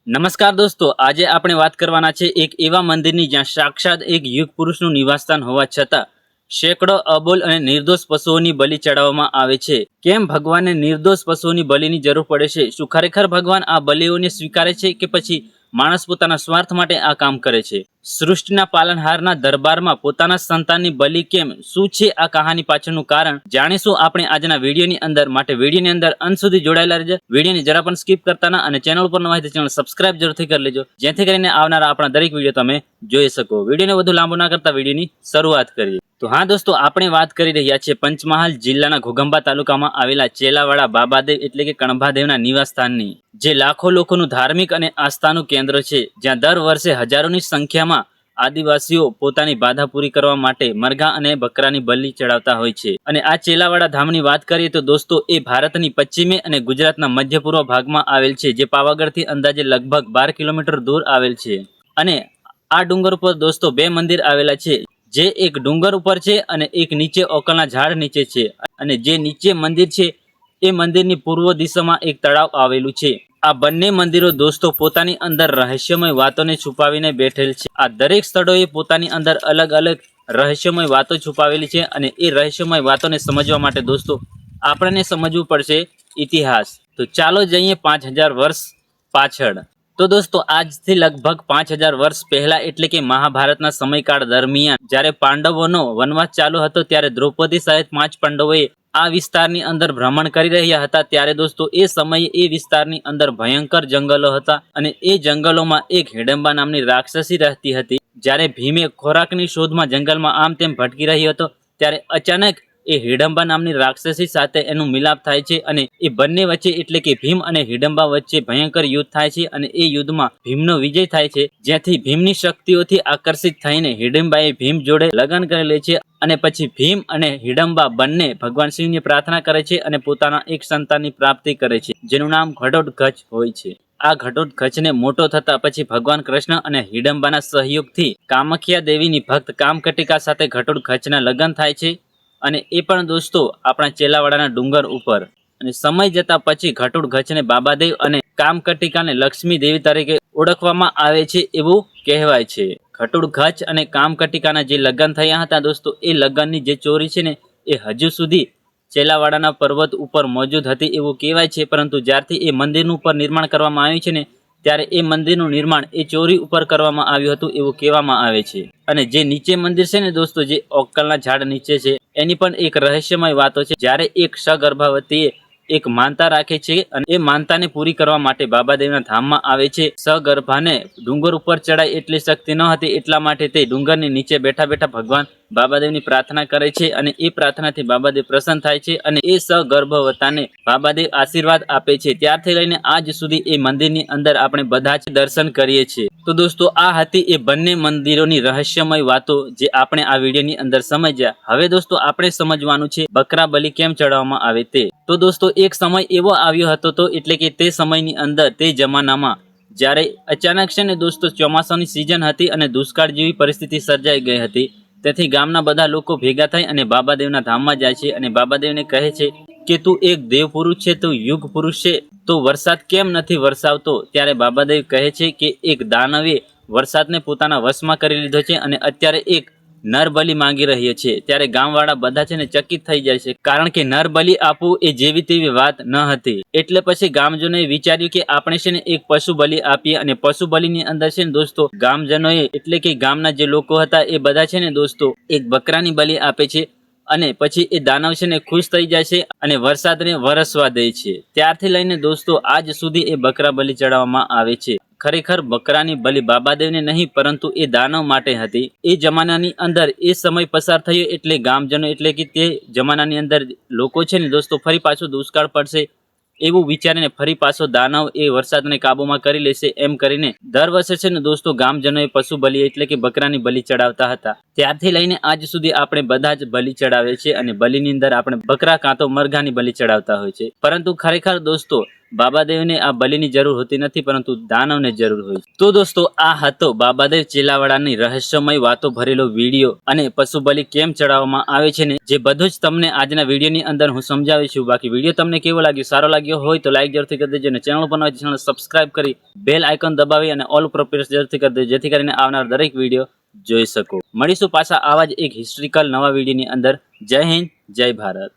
નમસ્કાર દોસ્તો, આજે આપણે વાત કરવાના છે એક એવા મંદિરની જ્યાં સાક્ષાત એક યુગ પુરુષનું નિવાસસ્થાન હોવા છતાં સેંકડો અબોલ અને નિર્દોષ પશુઓની બલિ ચડાવવામાં આવે છે. કેમ ભગવાનને નિર્દોષ પશુઓની બલિની જરૂર પડે છે? શું ખરેખર ભગવાન આ બલિઓને સ્વીકારે છે કે પછી માણસ પોતાના સ્વાર્થ માટે આ કામ કરે છે? સૃષ્ટિના પાલનહારના દરબારમાં પોતાના સંતાનની બલિ કેમ? શું છે આ કહાની પાછળનું કારણ? જાણીશું આપણે આજના વિડીયોની અંદર. માટે વિડીયોની અંદર અંત સુધી જોડાયેલા રહેજો. વિડીયોને જરા પણ સ્કીપ કરતા ના અને ચેનલ પર નવા હોય તો ચેનલ સબસ્ક્રાઇબ જરૂરથી કરી લેજો, જેથી કરીને આવનારા આપણા દરેક વિડીયો તમે જોઈ શકો. વિડીયોને વધુ લાંબો ના કરતા વિડીયોની શરૂઆત કરીએ. તો હા દોસ્તો, આપણે વાત કરી રહ્યા છીએ પંચમહાલ જિલ્લાના ઘોઘંબા તાલુકામાં આવેલા ચેલાવાડા બાબાદેવ એટલે કે કણભાદેવના નિવાસસ્થાનની, જે લાખો લોકોનું ધાર્મિક અને આસ્થાનું કેન્દ્ર છે. જ્યાં દર વર્ષે હજારોની સંખ્યામાં આદિવાસીઓ પોતાની બાધા પૂરી કરવા માટે મરઘા અને બકરાની બલિ ચડાવતા હોય છે. અને આ ચેલાવાડા ધામની વાત કરીએ તો દોસ્તો, એ ભારતની પશ્ચિમે અને ગુજરાતના મધ્ય પૂર્વ ભાગમાં આવેલ છે, જે પાવાગઢથી અંદાજે લગભગ 12 કિલોમીટર દૂર આવેલ છે. અને આ ડુંગર ઉપર દોસ્તો બે મંદિર આવેલા છે, જે એક ડુંગર ઉપર છે અને એક નીચે ઓકલના ઝાડ નીચે છે. અને જે નીચે મંદિર છે એ મંદિરની પૂર્વ દિશામાં એક તળાવ આવેલું છે. આ બંને મંદિરો દોસ્તો પોતાની અંદર રહસ્યમય વાતોને છુપાવીને બેઠેલ છે. આ દરેક સ્થળોએ પોતાની અંદર અલગ અલગ રહસ્યમય વાતો છુપાવેલી છે. અને એ રહસ્યમય વાતોને સમજવા માટે દોસ્તો આપણને સમજવું પડશે ઇતિહાસ. તો ચાલો જઈએ 5000 વર્ષ પાછળ. તો દોસ્તો આજથી લગભગ 5000 વર્ષ પહેલા એટલે કે મહાભારતના સમયકાળ દરમિયાન જ્યારે પાંડવોનો વનવાસ ચાલુ હતો, ત્યારે દ્રૌપદી સહિત 5 પાંડવોએ આ વિસ્તારની અંદર ભ્રમણ કરી રહ્યા હતા. ત્યારે દોસ્તો એ સમયે એ વિસ્તારની અંદર ભયંકર જંગલો હતા અને એ જંગલોમાં એક હિડમ્બા નામની રાક્ષસી રહેતી હતી. જ્યારે ભીમે ખોરાકની શોધમાં જંગલમાં આમ તેમ ભટકી રહ્યો હતો, ત્યારે અચાનક એ હિડમ્બા નામની રાક્ષસી સાથે એનું મિલાપ થાય છે. અને એ બંને વચ્ચે એટલે કે ભીમ અને હિડમ્બા વચ્ચે ભયંકર યુદ્ધ થાય છે. અને એ યુદ્ધમાં ભીમનો વિજય થાય છે, જ્યાંથી ભીમની શક્તિઓથી આકર્ષિત થઈને હિડમ્બાએ ભીમ જોડે લગ્ન કરી લે છે. અને પછી ભીમ અને હિડમ્બા બંને ભગવાન શિવની પ્રાર્થના કરે છે અને પોતાના એક સંતાનની પ્રાપ્તિ કરે છે, જેનું નામ ઘટોત્કચ હોય છે. આ ઘટોત્કચને મોટો થતા પછી ભગવાન કૃષ્ણ અને હિડમ્બાના સહયોગથી કામખ્યા દેવીની ભક્ત કામકટિકા સાથે ઘટોત્કચના લગ્ન થાય છે. અને એ પણ દોસ્તો આપણા ચેલાવાડાના ડુંગર ઉપર. અને સમય જતા પછી ઘટોત્કચને બાબાદેવ અને કામકટિકાને લક્ષ્મી દેવી તરીકે ઓળખવામાં આવે છે એવું કહેવાય છે. ઘટોત્કચ અને કામકટિકાના જે લગ્ન થયા હતા દોસ્તો, એ લગ્નની જે ચોરી છે ને એ હજુ સુધી ચેલાવાડાના પર્વત ઉપર મોજૂદ હતી એવું કહેવાય છે. પરંતુ જ્યારથી એ મંદિરનું ઉપર નિર્માણ કરવામાં આવ્યું છે ને, ત્યારે એ મંદિરનું નિર્માણ એ ચોરી ઉપર કરવામાં આવ્યું હતું એવું કહેવામાં આવે છે. અને જે નીચે મંદિર છે ને દોસ્તો, જે ઓકલના ઝાડ નીચે છે, એની પણ એક રહસ્યમય વાતો છે. જ્યારે એક સગર્ભાવતીએ એક માનતા રાખે છે અને એ માનતાને પૂરી કરવા માટે બાબાદેવના ધામમાં આવે છે. સગર્ભાને ડુંગર ઉપર ચડાય એટલી શક્તિ ન હતી, એટલા માટે તે ડુંગરની નીચે બેઠા બેઠા ભગવાન બાબાદેવની પ્રાર્થના કરે છે. અને એ પ્રાર્થનાથી બાબાદેવ પ્રસન્ન થાય છે અને એ સગર્ભવતાને બાબાદેવ આશીર્વાદ આપે છે. ત્યારથી લઈને આજ સુધી એ મંદિરની અંદર આપણે બધા જ દર્શન કરીએ છીએ. તો દોસ્તો આ હતી એ બંને મંદિરોની રહસ્યમય વાતો, જે આપણે આ વિડીયોની અંદર સમજ્યા. હવે દોસ્તો આપણે સમજવાનું છે બકરા બલિ કેમ ચડાવવામાં આવે તે. તો દોસ્તો એક સમય એવો આવ્યો હતો, તો એટલે કે તે સમયની અંદર, તે જમાનામાં જ્યારે અચાનક છે ને દોસ્તો ચોમાસાની સિઝન હતી અને દુષ્કાળ જેવી પરિસ્થિતિ સર્જાઈ ગઈ હતી. તેથી ગામના બધા લોકો ભેગા થઈ અને બાબાદેવના ધામમાં જાય છે અને બાબાદેવને કહે છે કે તું એક દેવ પુરુષ છે, તું યુગ પુરુષ છે, તો વરસાદ કેમ નથી વરસાવતો? ત્યારે બાબાદેવ કહે છે કે એક દાનવે વરસાદને પોતાના વશમાં કરી લીધો છે અને અત્યારે એક નર બલિ માંગી રહ્યો છે. ત્યારે ગામવાળા બધા છે ને ચકિત થઈ જાય છે, કારણ કે નર બલિ આપવું એ જેવી તેવી વાત ન હતી. એટલે પછી ગામજનોએ વિચાર્યું કે આપણે છે ને એક પશુ બલિ આપીએ. અને પશુ બલિની અંદર છે ને દોસ્તો ગામજનોએ એટલે કે ગામના જે લોકો હતા એ બધા છે ને દોસ્તો એક બકરાની બલિ આપે છે. અને પછી એ દાનવ છે ને ખુશ થઈ જાય છે અને વરસાદને વરસવા દે છે. ત્યારથી લઈને દોસ્તો આજ સુધી એ બકરા બલિ ચડાવવામાં આવે છે. ખરેખર બકરાની બલિ બાબાદેવને નહીં, પરંતુ એ દાનવ માટે હતી. એ જમાનાની અંદર એ સમય પસાર થયો એટલે ગામજનો એટલે કે તે જમાનાની અંદર લોકો છે ને દોસ્તો ફરી પાછો દુષ્કાળ પડશે એવું વિચારીને ફરી પાછો દાનવ એ વરસાદને કાબુમાં કરી લેશે એમ કરીને દર વર્ષે છે ને દોસ્તો ગામજનોએ પશુ બલિ એટલે કે બકરાની બલિ ચડાવતા હતા. ત્યારથી લઈને આજ સુધી આપણે બધા જ બલિ ચડાવે છે અને બલિની અંદર આપણે બકરા કાં તો મરઘાની બલિ ચડાવતા હોય છે. પરંતુ ખરેખર દોસ્તો બાબાદેવને આ બલિની જરૂર હોતી નથી, પરંતુ દાનવને જરૂર હોય છે. તો દોસ્તો, આ હતો બાબાદેવ ચીલાવાડાની રહસ્યમય વાતો ભરેલો વિડીયો અને પશુ બલિ કેમ ચડાવવામાં આવે છે ને, જે બધું જ તમને આજના વિડીયોની અંદર હું સમજાવી છું. બાકી વિડીયો તમને કેવો લાગ્યો, સારો લાગ્યો હોય તો લાઈક જરૂરથી કરી દેજો અને ચેનલ પર નવા ચેનલ સબસ્ક્રાઇબ કરી બેલ આઇકન દબાવી અને ઓલ ઉપર પ્રેસ જરૂરથી કરી દેજો, જેથી કરીને આવનાર દરેક વિડીયો જોઈ શકો. મળીશું પાછા આવા જ એક હિસ્ટ્રિકલ નવા વિડીયોની અંદર. જય હિન્દ, જય ભારત.